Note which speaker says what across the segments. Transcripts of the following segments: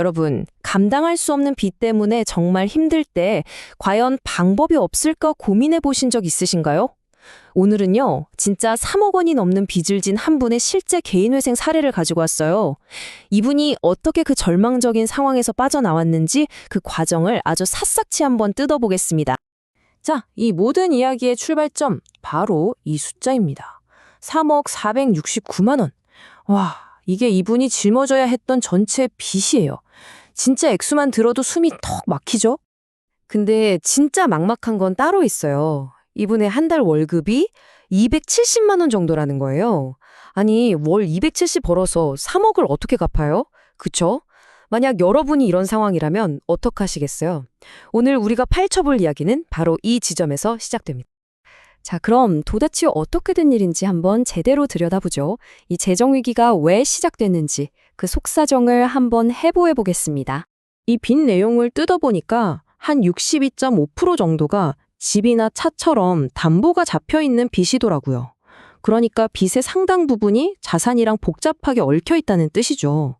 Speaker 1: 여러분, 감당할 수 없는 빚 때문에 정말 힘들 때 과연 방법이 없을까 고민해 보신 적 있으신가요? 오늘은요, 진짜 3억 원이 넘는 빚을 진 한 분의 실제 개인회생 사례를 가지고 왔어요. 이분이 어떻게 그 절망적인 상황에서 빠져나왔는지 그 과정을 아주 샅샅이 한번 뜯어보겠습니다. 자, 이 모든 이야기의 출발점, 바로 이 숫자입니다. 3억 469만 원. 와, 이게 이분이 짊어져야 했던 전체 빚이에요. 진짜 액수만 들어도 숨이 턱 막히죠? 근데 진짜 막막한 건 따로 있어요. 이분의 한 달 월급이 270만 원 정도라는 거예요. 아니, 월 270 벌어서 3억을 어떻게 갚아요? 그쵸? 만약 여러분이 이런 상황이라면 어떡하시겠어요? 오늘 우리가 파헤쳐볼 이야기는 바로 이 지점에서 시작됩니다. 자, 그럼 도대체 어떻게 된 일인지 한번 제대로 들여다보죠. 이 재정위기가 왜 시작됐는지 그 속사정을 한번 해부해 보겠습니다. 이 빚 내용을 뜯어보니까 한 62.5% 정도가 집이나 차처럼 담보가 잡혀있는 빚이더라고요. 그러니까 빚의 상당 부분이 자산이랑 복잡하게 얽혀 있다는 뜻이죠.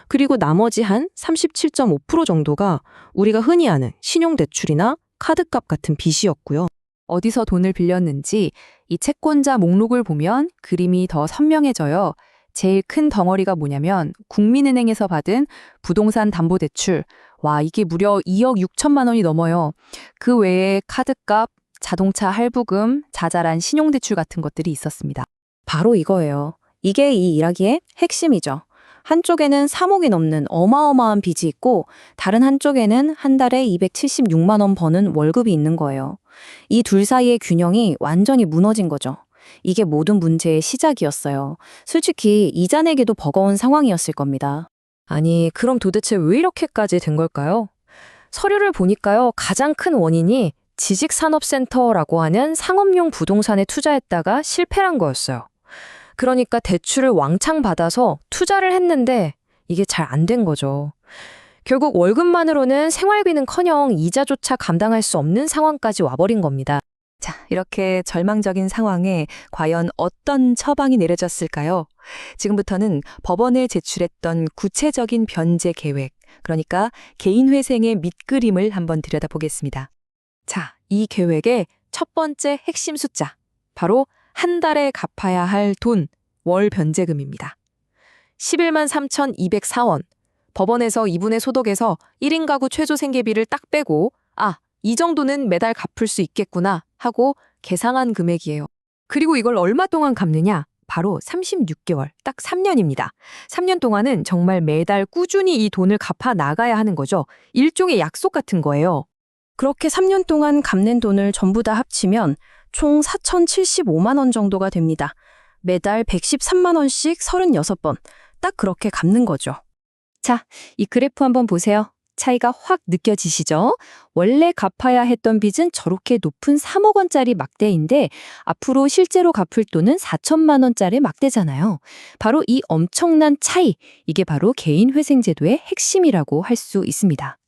Speaker 1: 그리고 나머지 한 37.5% 정도가 우리가 흔히 아는 신용대출이나 카드값 같은 빚이었고요. 어디서 돈을 빌렸는지 이 채권자 목록을 보면 그림이 더 선명해져요. 제일 큰 덩어리가 뭐냐면 국민은행에서 받은 부동산 담보대출. 와, 이게 무려 2억 6천만 원이 넘어요. 그 외에 카드값, 자동차 할부금, 자잘한 신용대출 같은 것들이 있었습니다. 바로 이거예요. 이게 이 이야기의 핵심이죠. 한쪽에는 3억이 넘는 어마어마한 빚이 있고 다른 한쪽에는 한 달에 276만 원 버는 월급이 있는 거예요. 이 둘 사이의 균형이 완전히 무너진 거죠. 이게 모든 문제의 시작이었어요. 솔직히 이자 내기도 버거운 상황이었을 겁니다. 아니, 그럼 도대체 왜 이렇게까지 된 걸까요? 서류를 보니까요, 가장 큰 원인이 지식산업센터라고 하는 상업용 부동산에 투자했다가 실패한 거였어요. 그러니까 대출을 왕창 받아서 투자를 했는데 이게 잘 안 된 거죠. 결국 월급만으로는 생활비는커녕 이자조차 감당할 수 없는 상황까지 와버린 겁니다. 자, 이렇게 절망적인 상황에 과연 어떤 처방이 내려졌을까요? 지금부터는 법원에 제출했던 구체적인 변제 계획, 그러니까 개인회생의 밑그림을 한번 들여다보겠습니다. 자, 이 계획의 첫 번째 핵심 숫자, 바로 한 달에 갚아야 할 돈, 월 변제금입니다. 11만 3,204원. 법원에서 이분의 소득에서 1인 가구 최저 생계비를 딱 빼고 이 정도는 매달 갚을 수 있겠구나 하고 계상한 금액이에요. 그리고 이걸 얼마 동안 갚느냐? 바로 36개월, 딱 3년입니다. 3년 동안은 정말 매달 꾸준히 이 돈을 갚아 나가야 하는 거죠. 일종의 약속 같은 거예요. 그렇게 3년 동안 갚는 돈을 전부 다 합치면 총 4,075만 원 정도가 됩니다. 매달 113만 원씩 36번, 딱 그렇게 갚는 거죠. 자, 이 그래프 한번 보세요. 차이가 확 느껴지시죠? 원래 갚아야 했던 빚은 저렇게 높은 3억 원짜리 막대인데 앞으로 실제로 갚을 돈은 4천만 원짜리 막대잖아요. 바로 이 엄청난 차이, 이게 바로 개인회생제도의 핵심이라고 할 수 있습니다.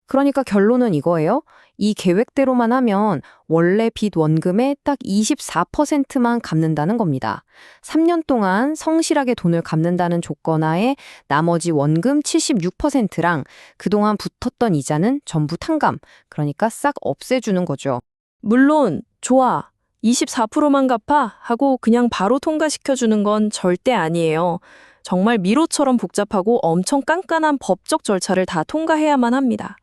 Speaker 1: 그러니까 결론은 이거예요. 이 계획대로만 하면 원래 빚 원금의 딱 24%만 갚는다는 겁니다. 3년 동안 성실하게 돈을 갚는다는 조건하에 나머지 원금 76%랑 그동안 붙었던 이자는 전부 탕감, 그러니까 싹 없애주는 거죠. 물론 좋아, 24%만 갚아 하고 그냥 바로 통과시켜주는 건 절대 아니에요. 정말 미로처럼 복잡하고 엄청 깐깐한 법적 절차를 다 통과해야만 합니다.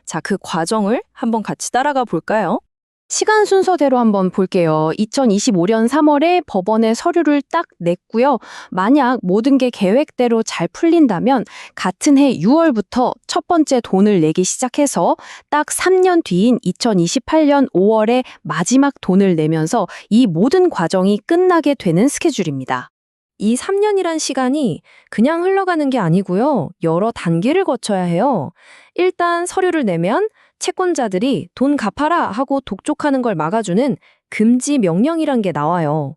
Speaker 1: 자, 그 과정을 한번 같이 따라가 볼까요? 시간 순서대로 한번 볼게요. 2025년 3월에 법원에 서류를 딱 냈고요. 만약 모든 게 계획대로 잘 풀린다면 같은 해 6월부터 첫 번째 돈을 내기 시작해서 딱 3년 뒤인 2028년 5월에 마지막 돈을 내면서 이 모든 과정이 끝나게 되는 스케줄입니다. 이 3년이란 시간이 그냥 흘러가는 게 아니고요. 여러 단계를 거쳐야 해요. 일단 서류를 내면 채권자들이 돈 갚아라 하고 독촉하는 걸 막아주는 금지 명령이란 게 나와요.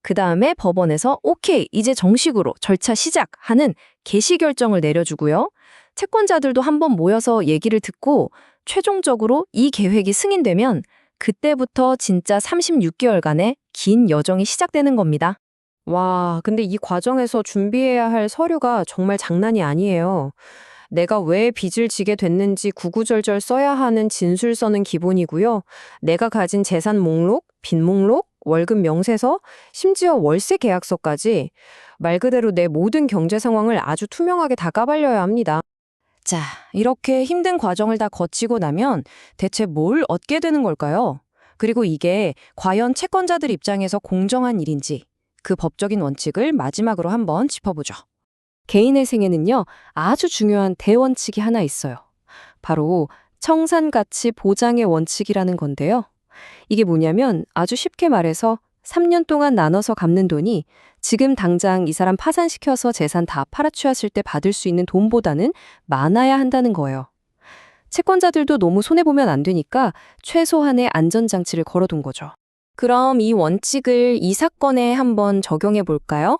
Speaker 1: 그 다음에 법원에서 오케이, 이제 정식으로 절차 시작하는 개시 결정을 내려주고요. 채권자들도 한번 모여서 얘기를 듣고 최종적으로 이 계획이 승인되면 그때부터 진짜 36개월간의 긴 여정이 시작되는 겁니다. 와, 근데 이 과정에서 준비해야 할 서류가 정말 장난이 아니에요. 내가 왜 빚을 지게 됐는지 구구절절 써야 하는 진술서는 기본이고요. 내가 가진 재산 목록, 빚 목록, 월급 명세서, 심지어 월세 계약서까지 말 그대로 내 모든 경제 상황을 아주 투명하게 다 까발려야 합니다. 자, 이렇게 힘든 과정을 다 거치고 나면 대체 뭘 얻게 되는 걸까요? 그리고 이게 과연 채권자들 입장에서 공정한 일인지 그 법적인 원칙을 마지막으로 한번 짚어보죠. 개인의 생에는요, 아주 중요한 대원칙이 하나 있어요. 바로 청산가치 보장의 원칙이라는 건데요. 이게 뭐냐면 아주 쉽게 말해서 3년 동안 나눠서 갚는 돈이 지금 당장 이 사람 파산시켜서 재산 다 팔아치웠을 때 받을 수 있는 돈보다는 많아야 한다는 거예요. 채권자들도 너무 손해보면 안 되니까 최소한의 안전장치를 걸어둔 거죠. 그럼 이 원칙을 이 사건에 한번 적용해 볼까요?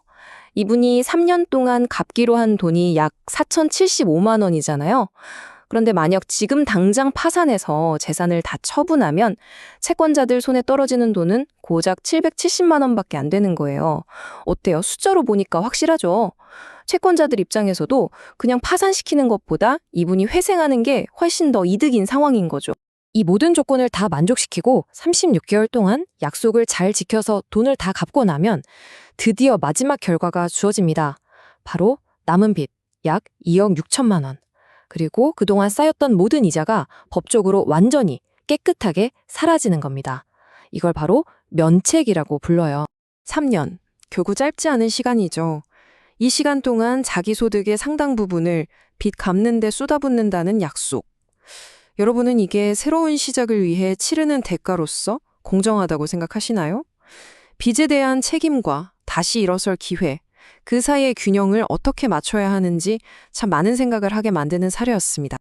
Speaker 1: 이분이 3년 동안 갚기로 한 돈이 약 4,075만 원이잖아요. 그런데 만약 지금 당장 파산해서 재산을 다 처분하면 채권자들 손에 떨어지는 돈은 고작 770만 원밖에 안 되는 거예요. 어때요? 숫자로 보니까 확실하죠? 채권자들 입장에서도 그냥 파산시키는 것보다 이분이 회생하는 게 훨씬 더 이득인 상황인 거죠. 이 모든 조건을 다 만족시키고 36개월 동안 약속을 잘 지켜서 돈을 다 갚고 나면 드디어 마지막 결과가 주어집니다. 바로 남은 빚 약 2억 6천만 원. 그리고 그동안 쌓였던 모든 이자가 법적으로 완전히 깨끗하게 사라지는 겁니다. 이걸 바로 면책이라고 불러요. 3년, 결국 짧지 않은 시간이죠. 이 시간 동안 자기 소득의 상당 부분을 빚 갚는 데 쏟아붓는다는 약속. 여러분은 이게 새로운 시작을 위해 치르는 대가로서 공정하다고 생각하시나요? 빚에 대한 책임과 다시 일어설 기회, 그 사이의 균형을 어떻게 맞춰야 하는지 참 많은 생각을 하게 만드는 사례였습니다.